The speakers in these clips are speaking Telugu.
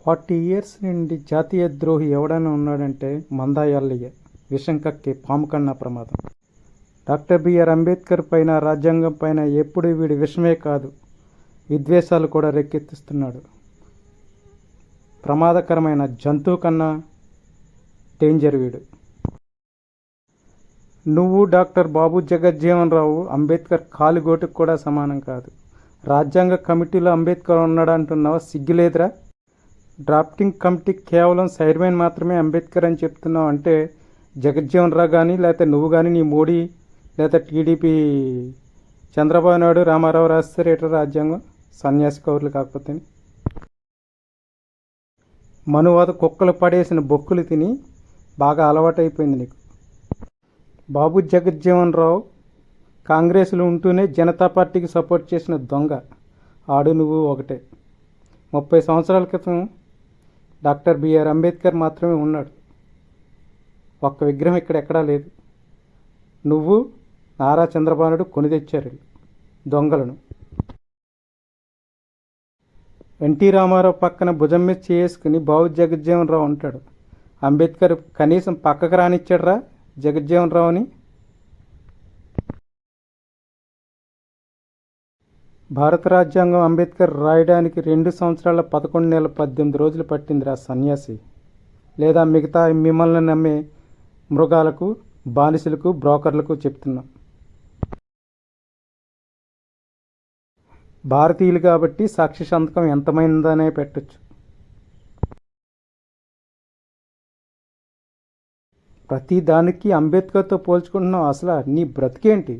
40 ఇయర్స్ నుండి జాతీయ ద్రోహి ఎవడైనా ఉన్నాడంటే మందా ఎల్లయ్య. విషం కక్కే పాము కన్నా ప్రమాదం. డాక్టర్ బిఆర్ అంబేద్కర్ పైన, రాజ్యాంగం పైన ఎప్పుడు వీడి విషమే కాదు, విద్వేషాలు కూడా రేకెత్తిస్తున్నాడు. ప్రమాదకరమైన జంతువు కన్నా డేంజర్ వీడు. నువ్వు డాక్టర్ బాబు జగజ్జీవన్ రావు అంబేద్కర్ కాలిగోటుకు కూడా సమానం కాదు. రాజ్యాంగ కమిటీలో అంబేద్కర్ ఉన్నాడు అంటున్నావు, సిగ్గులేదురా? డ్రాఫ్టింగ్ కమిటీకి కేవలం చైర్మన్ మాత్రమే అంబేద్కర్ అని చెప్తున్నావు అంటే జగజ్జీవన్ రావు కానీ, లేకపోతే నువ్వు కానీ, నీ మోడీ లేదా టీడీపీ చంద్రబాబు నాయుడు, రామారావు రాస్తారు ఏటో రాజ్యాంగం, సన్యాసి కౌరులు కాకపోతే. మనువాద కుక్కలు పడేసిన బొక్కులు తిని బాగా అలవాటైపోయింది నీకు. బాబు జగజ్జీవన్ రావు కాంగ్రెస్లో ఉంటూనే జనతా పార్టీకి సపోర్ట్ చేసిన దొంగ. ఆడు నువ్వు ఒకటే. 30 సంవత్సరాల క్రితం డాక్టర్ బిఆర్ అంబేద్కర్ మాత్రమే ఉన్నాడు. ఒక్క విగ్రహం ఇక్కడ ఎక్కడా లేదు. నువ్వు నారా చంద్రబాబు నాయుడు కొని తెచ్చారు దొంగలను. ఎన్టీ రామారావు పక్కన భుజం మీద చేసుకుని బాబు జగజ్జీవన్ రావు ఉంటాడు. అంబేద్కర్ కనీసం పక్కకు రానిచ్చాడురా జగజ్జీవన్ రావుని. భారత రాజ్యాంగం అంబేద్కర్ రాయడానికి 2 సంవత్సరాల 11 నెలల 18 రోజులు పట్టిందిరా సన్యాసి. లేదా మిగతా మిమ్మల్ని నమ్మే మృగాలకు, బానిసలకు, బ్రోకర్లకు చెప్తున్నాం. భారతీయులు కాబట్టి సాక్షి సంతకం ఎంతమైందనే పెట్టచ్చు. ప్రతి దానికి అంబేద్కర్తో పోల్చుకుంటున్నావు. అసలు నీ బ్రతికేంటి?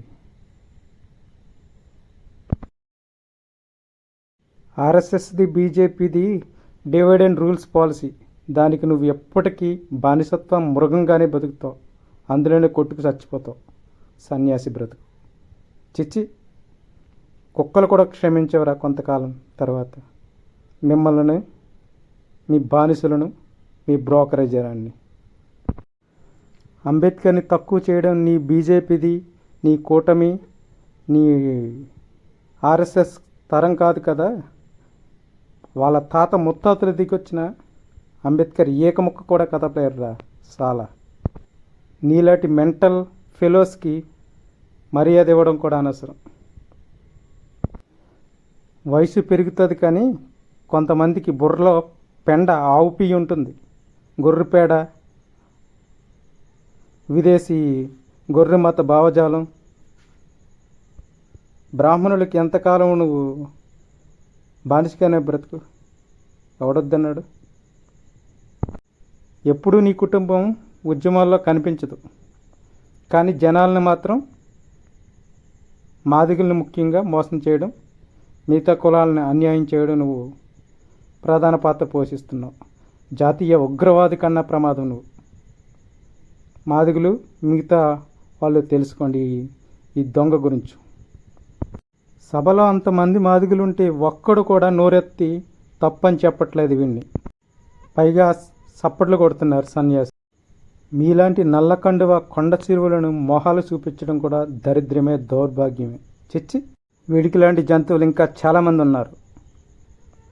ఆర్ఎస్ఎస్ది, బీజేపీది డివైడ్ అండ్ రూల్స్ పాలసీ. దానికి నువ్వు ఎప్పటికీ బానిసత్వం మృగంగానే బతుకుతావు. అందులోనే కొట్టుకు చచ్చిపోతావు. సన్యాసి బ్రతుకు. చిచ్చి, కుక్కలు కూడా క్షమించవరా కొంతకాలం తర్వాత మిమ్మల్ని, మీ బానిసలను, మీ బ్రోకరేజరాన్ని. అంబేద్కర్ని తక్కువ చేయడం నీ బీజేపీది, నీ కూటమి, నీ ఆర్ఎస్ఎస్ తరం కాదు కదా. వాళ్ళ తాత ముత్తాతలు దిగొచ్చిన అంబేద్కర్ ఏకముక్క కూడా కదపలేరురా చాలా. నీలాంటి మెంటల్ ఫెలోస్కి మర్యాద ఇవ్వడం కూడా అనవసరం. వయసు పెరుగుతుంది కానీ కొంతమందికి బుర్రలో పెండ ఆవు పియ్యి ఉంటుంది. గొర్రె పేడ, విదేశీ గొర్రె మత భావజాలం. బ్రాహ్మణులకి ఎంతకాలం నువ్వు బానిసగానే బ్రతుకు. ఎవడొద్దన్నాడు? ఎప్పుడూ నీ కుటుంబం ఉద్యమాల్లో కనిపించదు, కానీ జనాలను మాత్రం, మాదిగలను ముఖ్యంగా మోసం చేయడం, మిగతా కులాలను అన్యాయం చేయడం నువ్వు ప్రధాన పాత్ర పోషిస్తున్నావు. జాతీయ ఉగ్రవాది కన్నా ప్రమాదం నువ్వు. మాదిగలు, మిగతా వాళ్ళు తెలుసుకోండి ఈ దొంగ గురించి. సభలో అంతమంది మాదిగలుంటే ఒక్కడు కూడా నోరెత్తి తప్పని చెప్పట్లేదు వీడిని. పైగా సప్పట్లు కొడుతున్నారు సన్యాసి. మీలాంటి నల్లకండువ కొండ చిరువులను మొహాలు చూపించడం కూడా దరిద్రమే, దౌర్భాగ్యమే. చిచ్చి, వీడికి లాంటి జంతువులు ఇంకా చాలామంది ఉన్నారు.